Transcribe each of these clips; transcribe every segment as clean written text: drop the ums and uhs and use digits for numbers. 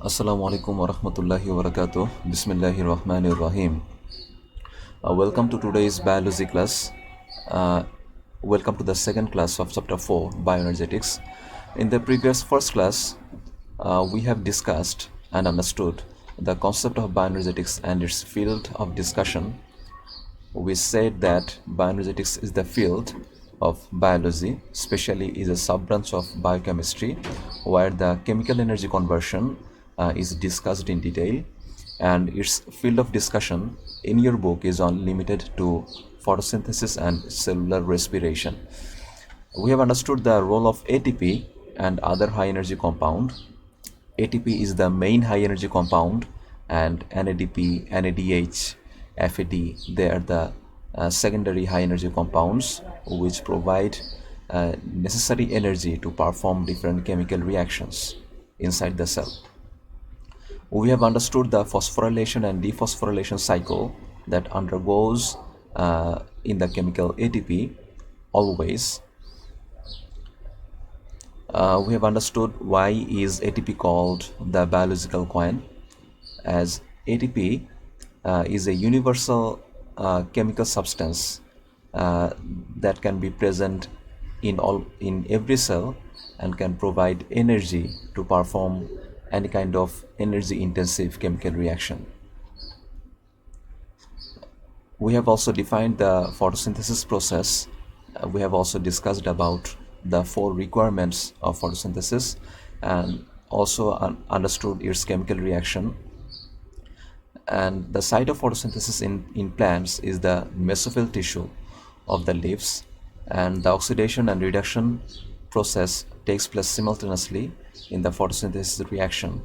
Assalamu alaikum wa rahmatullahi wa barakatuh. Bismillahir Rahmanir Rahim. Welcome to today's biology class. Uh, Welcome to the second class of chapter 4, Bioenergetics. In the previous first class, we have discussed and understood the concept of bioenergetics and its field of discussion. We said that bioenergetics is the field of biology, especially is a sub-branch of biochemistry, where the chemical energy conversion is discussed in detail, and its field of discussion in your book is only limited to photosynthesis and cellular respiration. We have understood the role of ATP and other high energy compound. ATP is the main high energy compound, and NADP, NADH, FAD, they are the secondary high energy compounds which provide necessary energy to perform different chemical reactions inside the cell. We have understood the phosphorylation and dephosphorylation cycle that undergoes in the chemical ATP always. We have understood why is ATP called the biological coin, as ATP is a universal chemical substance that can be present in every cell and can provide energy to perform any kind of energy intensive chemical reaction. We have also defined the photosynthesis process. We have also discussed about the 4 requirements of photosynthesis and also understood its chemical reaction. And the site of photosynthesis in plants is the mesophyll tissue of the leaves, and the oxidation and reduction process takes place simultaneously in the photosynthesis reaction.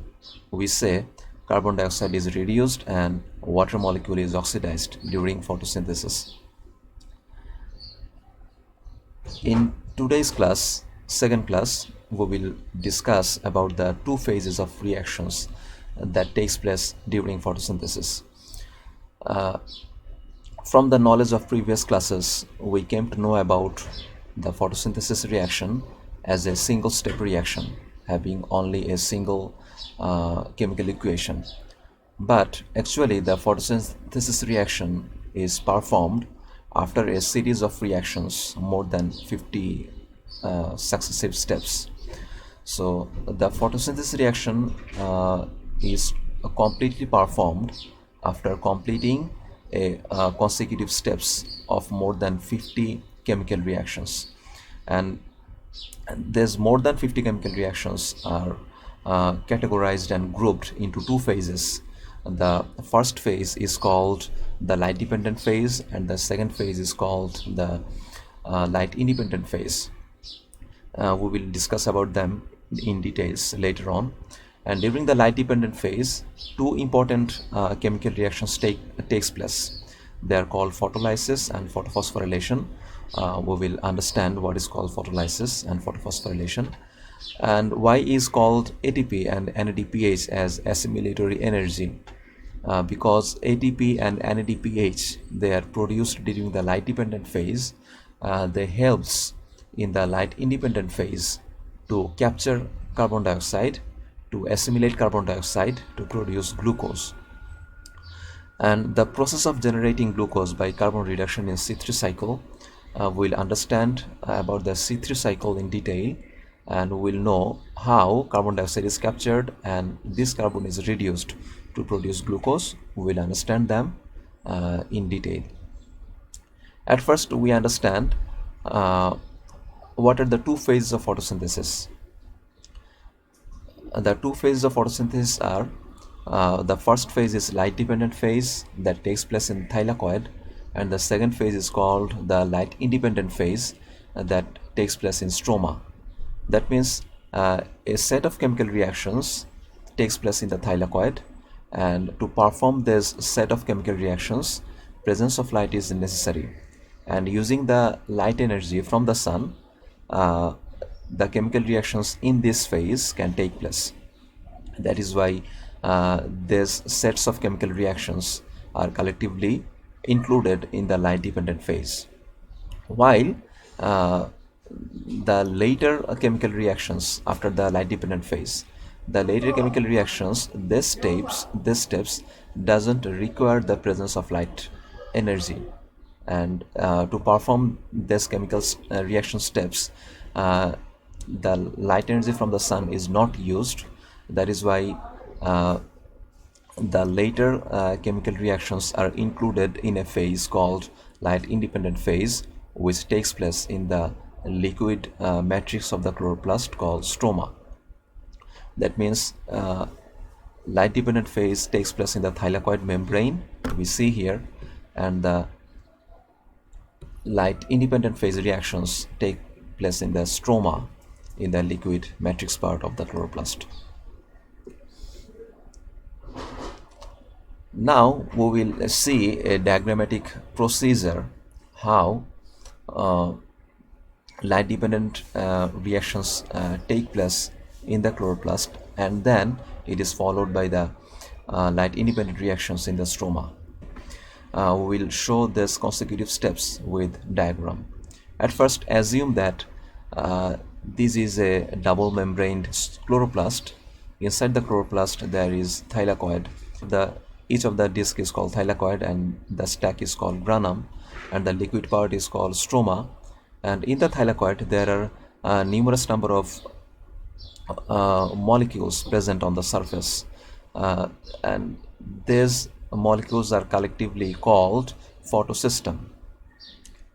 We say carbon dioxide is reduced and water molecule is oxidized during photosynthesis. In today's class, second class, we will discuss about the 2 phases of reactions that takes place during photosynthesis. From the knowledge of previous classes, we came to know about the photosynthesis reaction as a single step reaction having only a single chemical equation. But actually the photosynthesis reaction is performed after a series of reactions, more than 50 successive steps. So the photosynthesis reaction is completely performed after completing a consecutive steps of more than 50 chemical reactions, and there's more than 50 chemical reactions are categorized and grouped into 2 phases. The first phase is called the light dependent phase, and the second phase is called the light independent phase. We will discuss about them in details later on. And during the light dependent phase, 2 important chemical reactions takes place. They are called photolysis and photophosphorylation. We will understand what is called photolysis and photophosphorylation, and why is called ATP and NADPH as assimilatory energy. Because ATP and NADPH, they are produced during the light dependent phase, they helps in the light independent phase to capture carbon dioxide, to assimilate carbon dioxide to produce glucose. And the process of generating glucose by carbon reduction in C3 cycle, we'll understand about the C3 cycle in detail, and we'll know how carbon dioxide is captured and this carbon is reduced to produce glucose. We'll understand them in detail. At first, we understand what are the 2 phases of photosynthesis. The 2 phases of photosynthesis are the first phase is light dependent phase that takes place in thylakoid, and the second phase is called the light independent phase that takes place in stroma. That means a set of chemical reactions takes place in the thylakoid, and to perform this set of chemical reactions, presence of light is necessary, and using the light energy from the sun, the chemical reactions in this phase can take place. That is why these sets of chemical reactions are collectively included in the light dependent phase, while the later chemical reactions after the light dependent phase, The later chemical reactions, these steps doesn't require the presence of light energy, and to perform these chemical reaction steps, uh, the light energy from the sun is not used. That is why the later chemical reactions are included in a phase called light independent phase, which takes place in the liquid matrix of the chloroplast called stroma. That means light dependent phase takes place in the thylakoid membrane we see here, and the light independent phase reactions take place in the stroma, in the liquid matrix part of the chloroplast. Now we will see a diagrammatic procedure how light dependent reactions take place in the chloroplast, and then it is followed by the light independent reactions in the stroma. We will show these consecutive steps with diagram. At first, assume that this is a double membraned chloroplast. Inside the chloroplast there is thylakoid. Each of the disc is called thylakoid, and the stack is called granum, and the liquid part is called stroma. And in the thylakoid there are numerous number of molecules present on the surface, and these molecules are collectively called photosystem.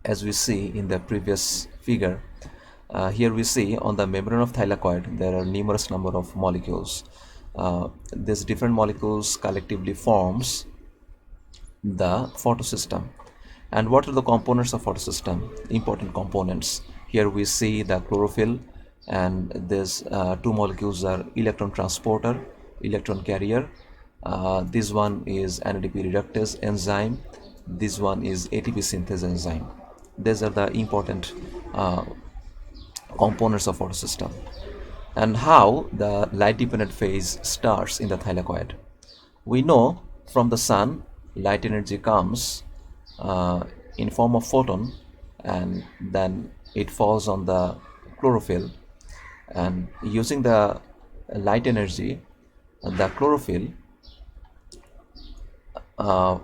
As we see in the previous figure, here we see on the membrane of thylakoid there are numerous number of molecules. These different molecules collectively forms the photosystem. And what are the components of photosystem? Important components. Here we see the chlorophyll, and these two molecules are electron transporter, electron carrier. This one is NADP reductase enzyme. This one is ATP synthase enzyme. These are the important components of photosystem. And how the light dependent phase starts in the thylakoid. We know from the sun light energy comes in form of photon, and then it falls on the chlorophyll, and using the light energy the chlorophyll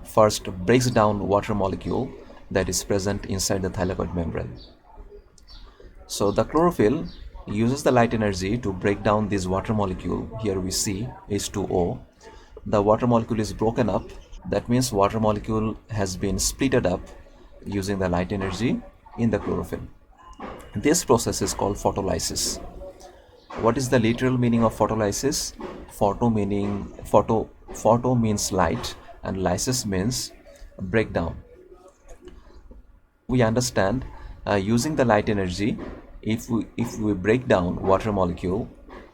first breaks down water molecule that is present inside the thylakoid membrane. So the chlorophyll uses the light energy to break down this water molecule. Here we see H2O. The water molecule is broken up. That means water molecule has been splitted up using the light energy in the chlorophyll. This process is called photolysis. What is the literal meaning of photolysis? Photo means light, and lysis means breakdown. We understand using the light energy, if we break down water molecule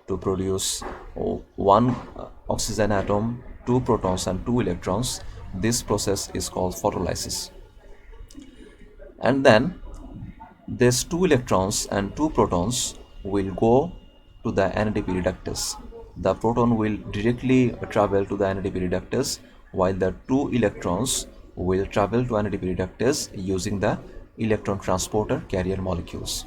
to produce one oxygen atom, two protons and two electrons, this process is called photolysis. And then these two electrons and two protons will go to the NADP reductase. The proton will directly travel to the NADP reductase, while the two electrons will travel to NADP reductase using the electron transporter carrier molecules.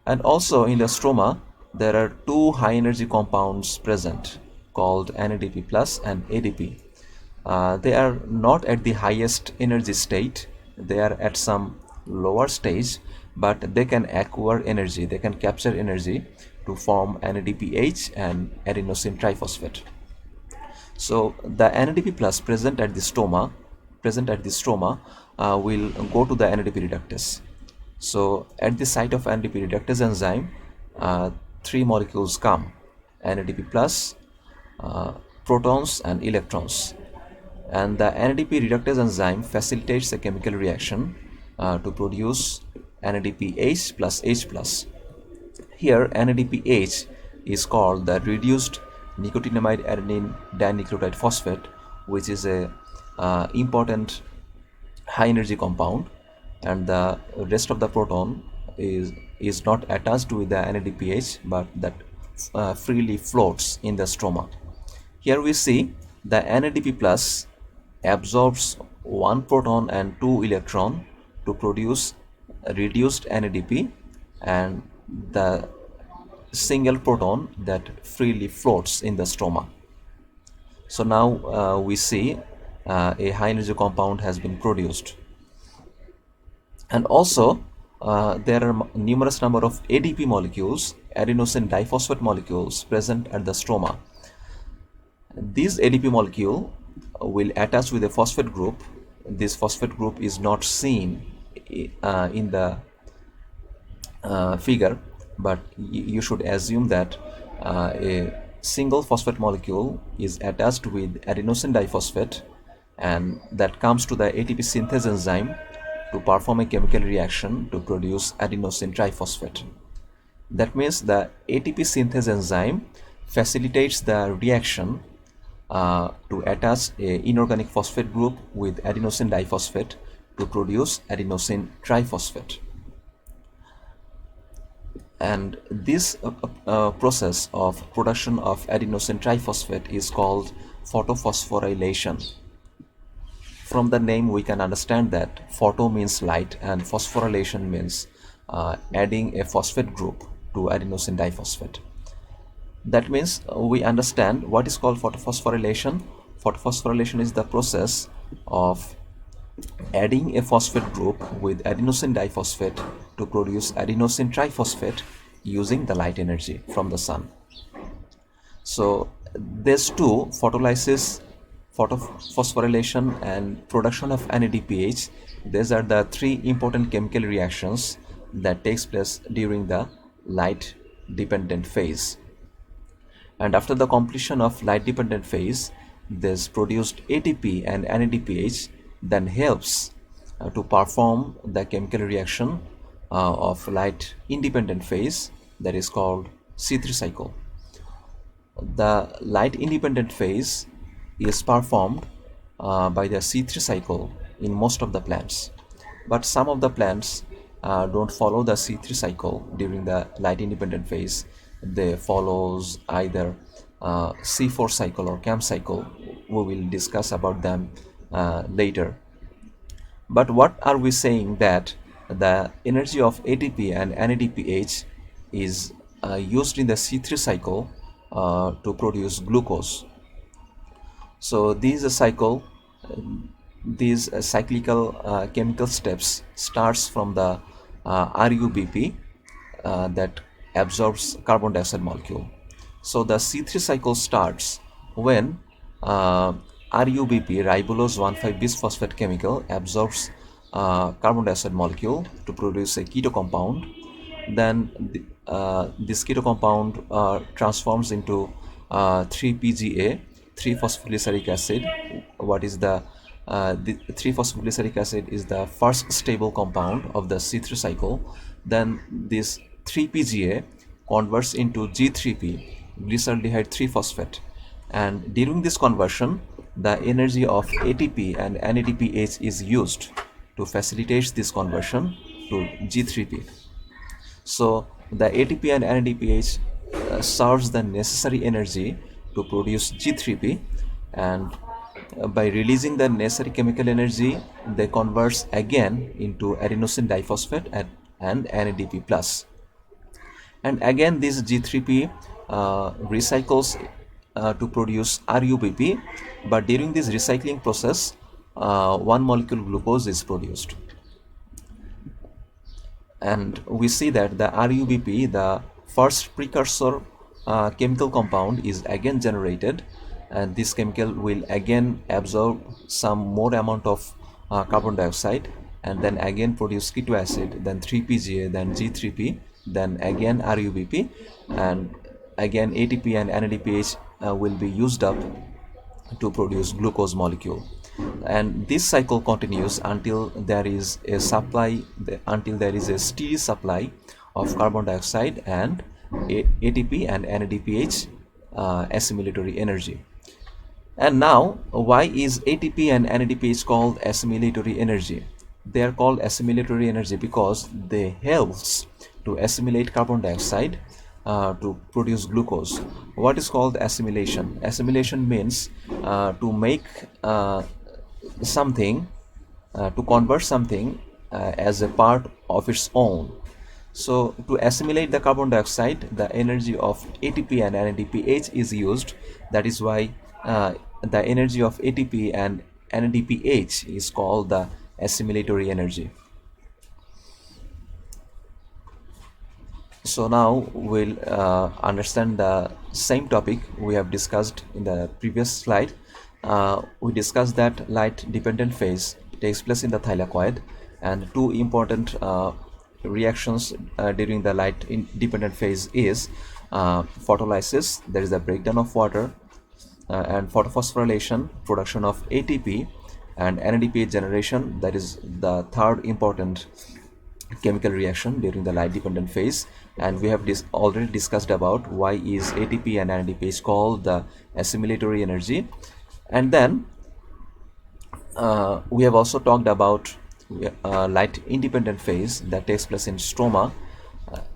And also in the stroma there are two high energy compounds present called NADP plus and ADP. They are not at the highest energy state, they are at some lower stage, but they can acquire energy, they can capture energy to form NADPH and adenosine triphosphate. So the NADP plus present at the stroma will go to the NADP reductase. So at the site of NADP reductase enzyme, three molecules come: NADP plus, protons and electrons. And the NADP reductase enzyme facilitates a chemical reaction to produce NADPH plus H plus. Here NADPH is called the reduced nicotinamide adenine dinucleotide phosphate, which is a important high energy compound, and the rest of the proton is not attached with the NADPH, but that freely floats in the stroma. Here we see the NADP plus absorbs one proton and two electron to produce reduced NADP, and the single proton that freely floats in the stroma. So now we see a high energy compound has been produced. And also there are numerous number of ADP molecules, adenosine diphosphate molecules, present at the stroma. This ADP molecule will attach with a phosphate group. This phosphate group is not seen in the figure, but you should assume that a single phosphate molecule is attached with adenosine diphosphate, and that comes to the ATP synthase enzyme to perform a chemical reaction to produce adenosine triphosphate. That means the ATP synthase enzyme facilitates the reaction to attach a inorganic phosphate group with adenosine diphosphate to produce adenosine triphosphate. And this process of production of adenosine triphosphate is called photophosphorylation. From the name we can understand that photo means light and phosphorylation means adding a phosphate group to adenosine diphosphate. That means we understand what is called photophosphorylation. Photophosphorylation is the process of adding a phosphate group with adenosine diphosphate to produce adenosine triphosphate using the light energy from the sun. So these two, photolysis, photophosphorylation and production of NADPH, these are the three important chemical reactions that takes place during the light dependent phase. And after the completion of light dependent phase, this produced ATP and NADPH then helps to perform the chemical reaction of light independent phase, that is called C3 cycle. The light independent phase is performed by the C3 cycle in most of the plants, but some of the plants don't follow the C3 cycle during the light independent phase. They follows either C4 cycle or CAM cycle. We will discuss about them later. But what are we saying? That the energy of ATP and NADPH is used in the C3 cycle to produce glucose. So these cyclical chemical steps starts from the RUBP that absorbs carbon dioxide molecule. So the C3 cycle starts when RUBP, ribulose 1,5-bisphosphate chemical, absorbs carbon dioxide molecule to produce a keto compound. Then this keto compound transforms into 3-PGA, 3-phosphoglyceric acid. What is the 3-phosphoglyceric acid is the first stable compound of the C3 cycle. Then this 3-PGA converts into G3P, glyceraldehyde 3-phosphate, and during this conversion the energy of ATP and NADPH is used to facilitate this conversion to G3P. So the ATP and NADPH serves the necessary energy to produce G3P, and by releasing the necessary chemical energy they converts again into adenosine diphosphate and NADP plus. And again this G3P recycles to produce RUBP, but during this recycling process one molecule glucose is produced. And we see that the RUBP, the first precursor chemical compound, is again generated, and this chemical will again absorb some more amount of carbon dioxide and then again produce keto acid, then 3-PGA, then G3P, then again RUBP, and again ATP and NADPH will be used up to produce glucose molecule. And this cycle continues until there is a steady supply of carbon dioxide and ATP and NADPH assimilatory energy. And now, why is ATP and NADPH called assimilatory energy? They are called assimilatory energy because they helps to assimilate carbon dioxide to produce glucose. What is called assimilation? Assimilation means to make something, to convert something as a part of its own. So to assimilate the carbon dioxide, the energy of ATP and NADPH is used. That is why the energy of ATP and NADPH is called the assimilatory energy. So now we'll understand the same topic we have discussed in the previous slide. We discussed that light dependent phase takes place in the thylakoid, and two important reactions during the light dependent phase is photolysis, there is a breakdown of water, and photophosphorylation, production of ATP, and NADPH generation, that is the third important chemical reaction during the light dependent phase. And we have already discussed about why is ATP and NADPH called the assimilatory energy. And then we have also talked about light independent phase that takes place in stroma,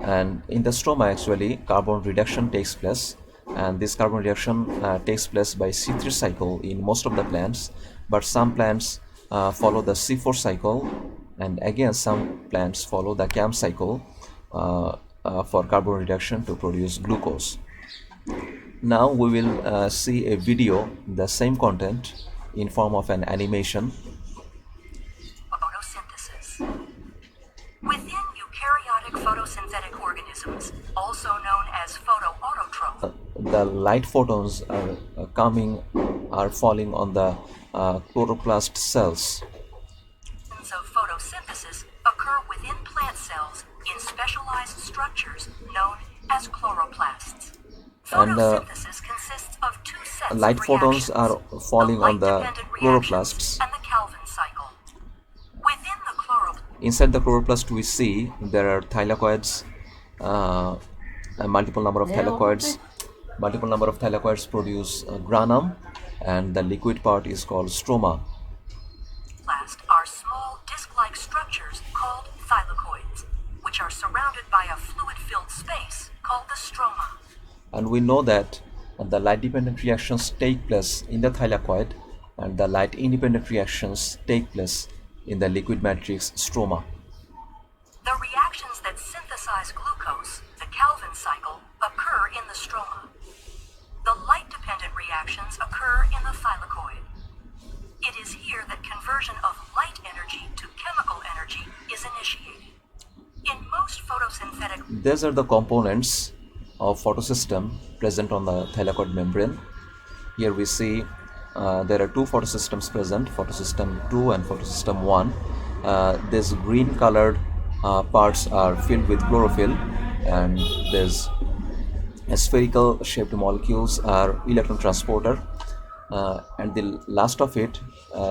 and in the stroma actually carbon reduction takes place, and this carbon reduction takes place by C3 cycle in most of the plants, but some plants follow the C4 cycle, and again some plants follow the CAM cycle for carbon reduction to produce glucose. Now we will see a video, the same content in form of an animation. Photosynthesis. Within eukaryotic photosynthetic organisms, also known as photoautotrophs, The light photons are falling on the chloroplast cells. of photosynthesis occur within plant cells in specialized structures known as chloroplasts. And Photosynthesis consists of two sets light of photons reactions, are falling on the light-dependent chloroplasts. reactions and the Calvin cycle. Within the Inside the chloroplast we see there are thylakoids, a multiple number of thylakoids. Multiple number of thylakoids produce granum, and the liquid part is called stroma. chloroplast are small disc-like structures called thylakoids, which are surrounded by a fluid-filled space called the stroma. And we know that the light dependent reactions take place in the thylakoid, and the light independent reactions take place in the liquid matrix stroma. The reactions that synthesize glucose, the Calvin cycle, occur in the stroma. The light-dependent reactions occur in the thylakoid. It is here that conversion of light energy to chemical energy is initiated. In most photosynthetic, These are the components of photosystem present on the thylakoid membrane. Here we see there are two photosystems present, photosystem 2 and photosystem 1. These green colored parts are filled with chlorophyll, and these spherical shaped molecules are electron transporter, and the last of it,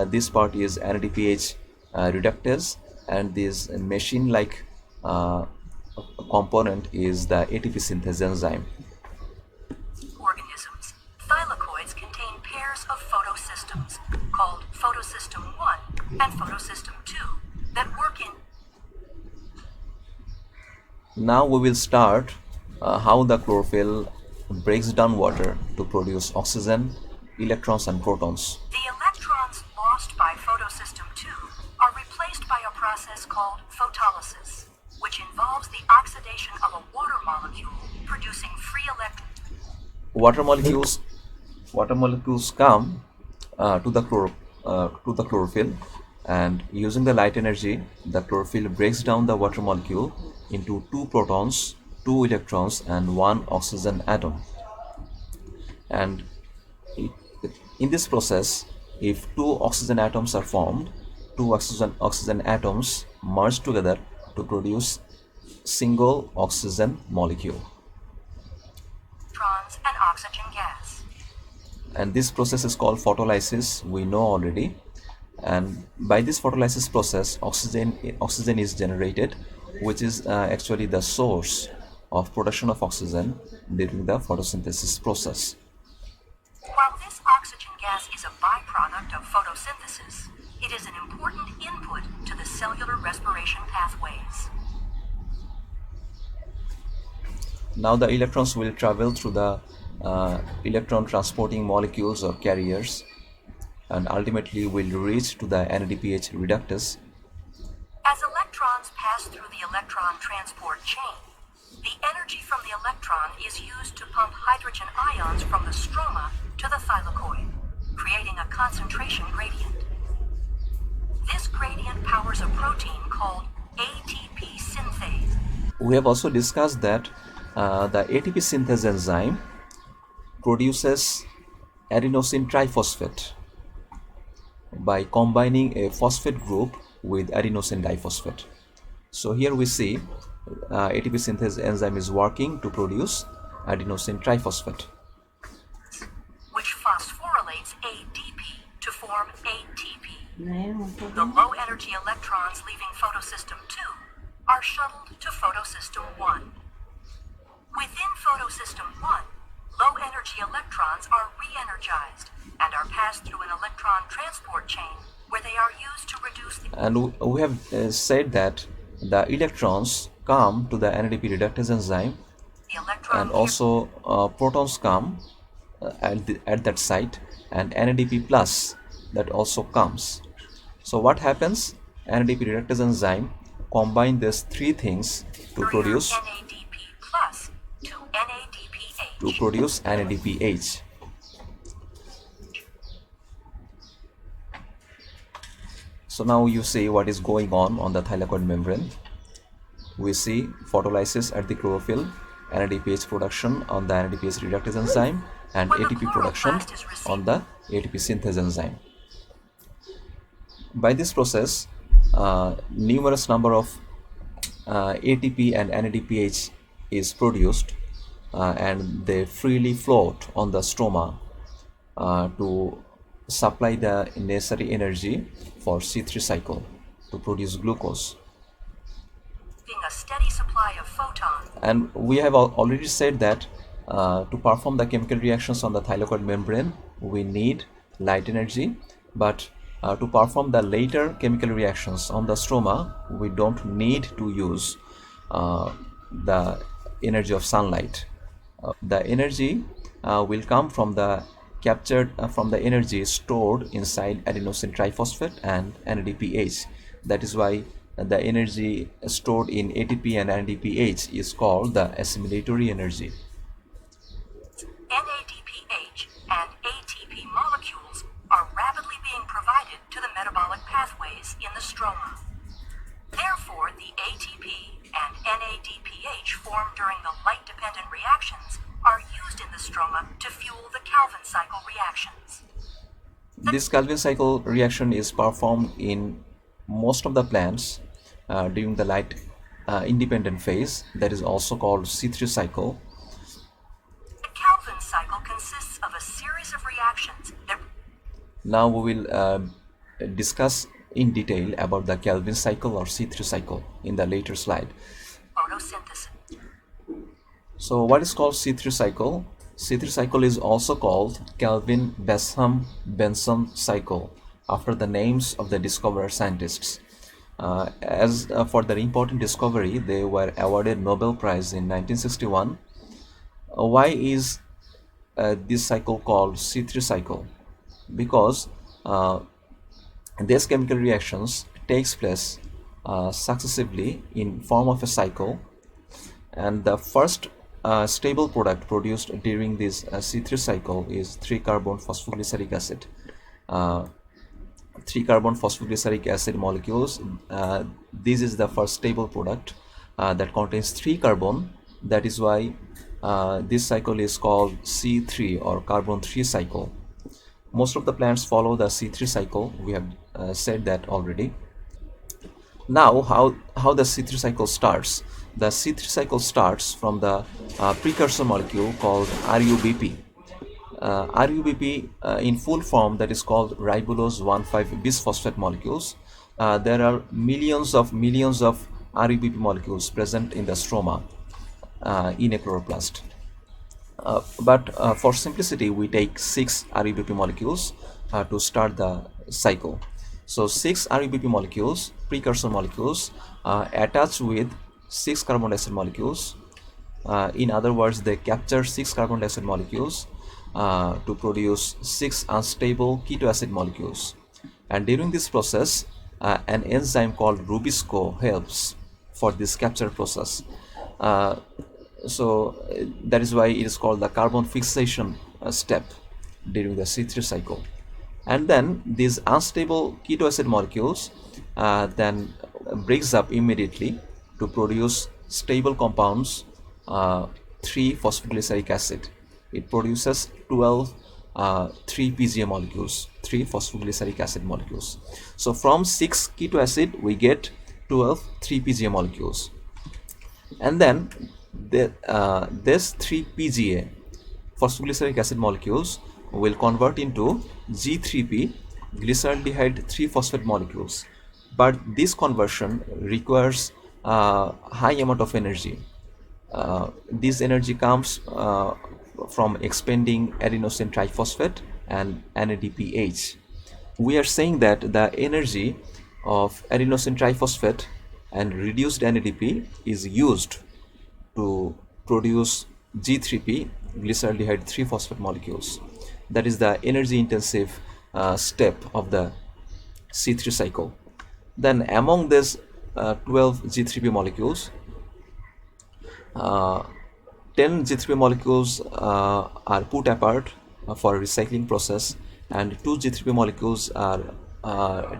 this part is NADPH reductase, and this machine like component is the ATP synthase enzyme. organisms, thylakoids contain pairs of photosystems called photosystem 1 and photosystem 2 that work in. Now we will start how the chlorophyll breaks down water to produce oxygen, electrons and protons. The electrons lost by photosystem 2 are replaced by a process called photolysis, which involves the oxidation of a water molecule producing free electrons. Water molecules come to the chlorophyll, and using the light energy, the chlorophyll breaks down the water molecule into 2 protons, 2 electrons and 1 oxygen atom. And in this process, if 2 oxygen atoms are formed, 2 oxygen atoms merge together to produce single oxygen molecule. Electrons and oxygen gas. And this process is called photolysis, we know already. And by this photolysis process, oxygen is generated, which is actually the source of production of oxygen during the photosynthesis process. While this oxygen gas is a byproduct of photosynthesis, it is an important input to the cellular respiration pathways. Now the electrons will travel through the electron transporting molecules or carriers, and ultimately will reach to the NADPH reductase. As electrons pass through the electron electron transport chain, the energy from the electron is used to pump hydrogen ions from the stroma to the thylakoid, creating a concentration gradient. This gradient powers a protein called ATP synthase. We have also discussed that the ATP synthase enzyme produces adenosine triphosphate by combining a phosphate group with adenosine diphosphate. So here we see ATP synthase enzyme is working to produce adenosine triphosphate, which phosphorylates ADP to form ATP. The low energy electrons leaving photosystem 2 are shuttled to photosystem 1. Within photosystem 1, low energy electrons are re-energized and are passed through an electron transport chain where they are used to reduce the... And we have said that the electrons come to the NADP reductase enzyme, and also protons come at that site, and NADP plus that also comes. So what happens? NADP reductase enzyme combine these three things to produce NADP plus to NADPH. to produce NADPH. So now you see what is going on the thylakoid membrane. We see photolysis at the chlorophyll, NADPH production on the NADPH reductase enzyme, and ATP production on the ATP synthase enzyme. By this process, numerous number of ATP and NADPH is produced, and they freely float on the stroma to supply the necessary energy for C3 cycle to produce glucose. A steady supply of photons. And we have already said that to perform the chemical reactions on the thylakoid membrane, we need light energy, but to perform the later chemical reactions on the stroma, we don't need to use the energy of sunlight. The energy will come from the captured from the energy stored inside adenosine triphosphate and NADPH. That is why the energy stored in ATP and NADPH is called the assimilatory energy. NADPH and ATP molecules are rapidly being provided to the metabolic pathways in the stroma. Therefore, the ATP and NADPH formed during the light-dependent reactions are used in the stroma to fuel the Calvin cycle reactions. This Calvin cycle reaction is performed in most of the plants during the light independent phase, that is also called C3 cycle. The Calvin cycle consists of a series of reactions that... Now we will discuss in detail about the Calvin cycle or C3 cycle in the later slide. Photosynthesis. So what is called C3 cycle? C3 cycle is also called Calvin-Benson cycle, after the names of the discoverer scientists. As for their important discovery, they were awarded Nobel Prize in 1961. Why is this cycle called C3 cycle? Because these chemical reactions takes place successively in form of a cycle, and the first stable product produced during this C3 cycle is 3-carbon phosphoglyceric acid. 3-carbon phosphoglyceric acid molecules, this is the first stable product that contains 3 carbon. That is why this cycle is called C3 or carbon 3 cycle. Most of the plants follow the C3 cycle. We have said that already. Now how the C3 cycle starts? The C3 cycle starts from the precursor molecule called RUBP. RUBP in full form, that is called ribulose 1,5-bisphosphate molecules. There are millions of RUBP molecules present in the stroma in a chloroplast. But for simplicity, we take 6 RUBP molecules to start the cycle. So 6 RUBP molecules, precursor molecules, attach with 6 carbon dioxide molecules. In other words, they capture 6 carbon dioxide molecules to produce 6 unstable keto acid molecules. And during this process, an enzyme called Rubisco helps for this capture process. Uh, that is why it is called the carbon fixation step during the C3 cycle. And then these unstable keto acid molecules then breaks up immediately to produce stable compounds, 3-phosphoglyceric acid. It produces 12 3-PGA molecules, 3-phosphoglyceric acid molecules. So from 6 keto acid we get 12 3-PGA molecules. And then this 3-PGA phosphoglyceric acid molecules will convert into G3P glyceraldehyde 3-phosphate molecules. But this conversion requires high amount of energy. This energy comes from expanding adenosine triphosphate and NADPH. We are saying that the energy of adenosine triphosphate and reduced NADP is used to produce G3P glyceraldehyde 3-phosphate molecules. That is the energy intensive step of the C3 cycle. Then among these 12 G3P molecules, 10 G3P molecules are put apart for recycling process, and 2 G3P molecules are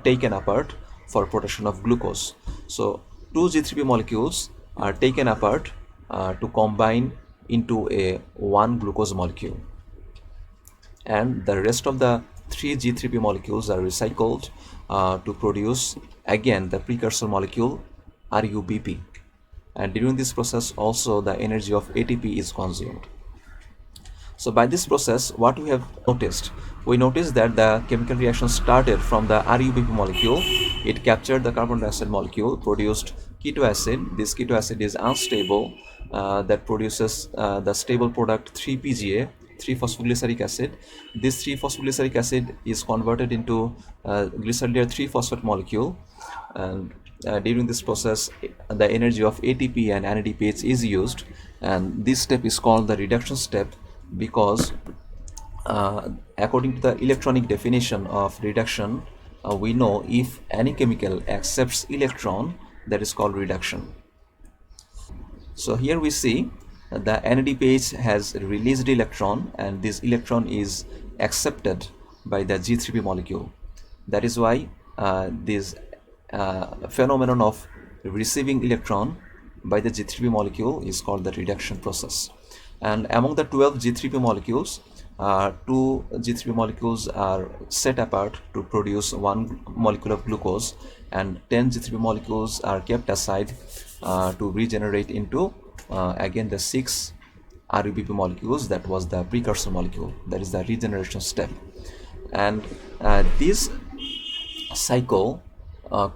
taken apart for production of glucose. So 2 G3P molecules are taken apart to combine into a 1 glucose molecule, and the rest of the 3 G3P molecules are recycled to produce again the precursor molecule RUBP. And during this process also the energy of ATP is consumed. So by this process, what we have noticed? We noticed that the chemical reaction started from the RUBP molecule. It captured the carbon dioxide molecule, produced keto acid. This keto acid is unstable, that produces the stable product 3-PGA, 3-phosphoglyceric acid. This 3-phosphoglyceric acid is converted into glyceraldehyde 3-phosphate molecule, and during this process the energy of ATP and NADPH is used, and this step is called the reduction step because according to the electronic definition of reduction, we know if any chemical accepts electron, that is called reduction. So here we see the NADPH has released electron, and this electron is accepted by the G3P molecule. That is why this phenomenon of receiving electron by the G3P molecule is called the reduction process. And among the 12 G3P molecules, 2 G3P molecules are set apart to produce 1 molecule of glucose, and 10 G3P molecules are kept aside to regenerate into again the 6 RUBP molecules. That was the precursor molecule. That is the regeneration step. And this cycle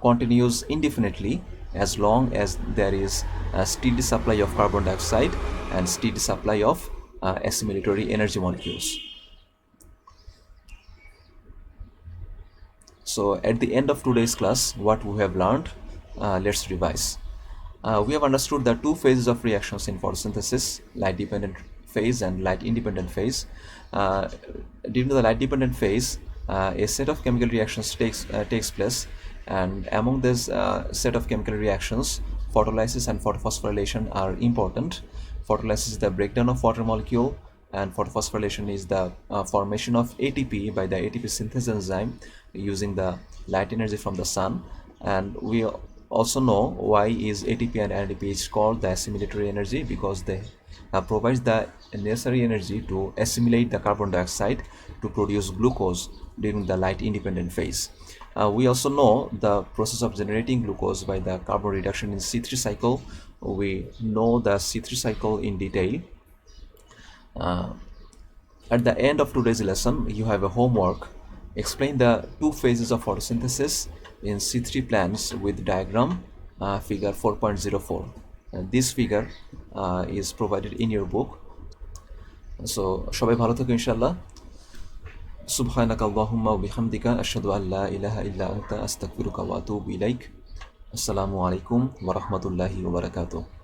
continues indefinitely as long as there is a steady supply of carbon dioxide and steady supply of assimilatory energy molecules. So at the end of today's class, what we have learned, let's revise. We have understood the 2 phases of reactions in photosynthesis: light dependent phase and light independent phase. During the light dependent phase, a set of chemical reactions takes place, and among this set of chemical reactions, photolysis and photophosphorylation are important. Photolysis is the breakdown of water molecule, and photophosphorylation is the formation of ATP by the ATP synthesis enzyme using the light energy from the sun. And we also know why is ATP and NADPH called the assimilatory energy, because they provides the necessary energy to assimilate the carbon dioxide to produce glucose during the light independent phase. We also know the process of generating glucose by the carbon reduction in C3 cycle. We know the C3 cycle in detail. At the end of today's lesson, you have a homework. Explain the 2 phases of photosynthesis in C3 plants with diagram figure 4.04. This figure is provided in your book. So সবাই ভালো থাকো ইনশাআল্লাহ। সুবহানাকা আল্লাহুম্মা ওয়া বিহামদিকা আশহাদু আল লা ইলাহা ইল্লা আনতা আস্তাগফিরুকা ওয়া আতুবু ইলাইক। আসসালামু আলাইকুম ওয়া রাহমাতুল্লাহি ওয়া বারাকাতুহু।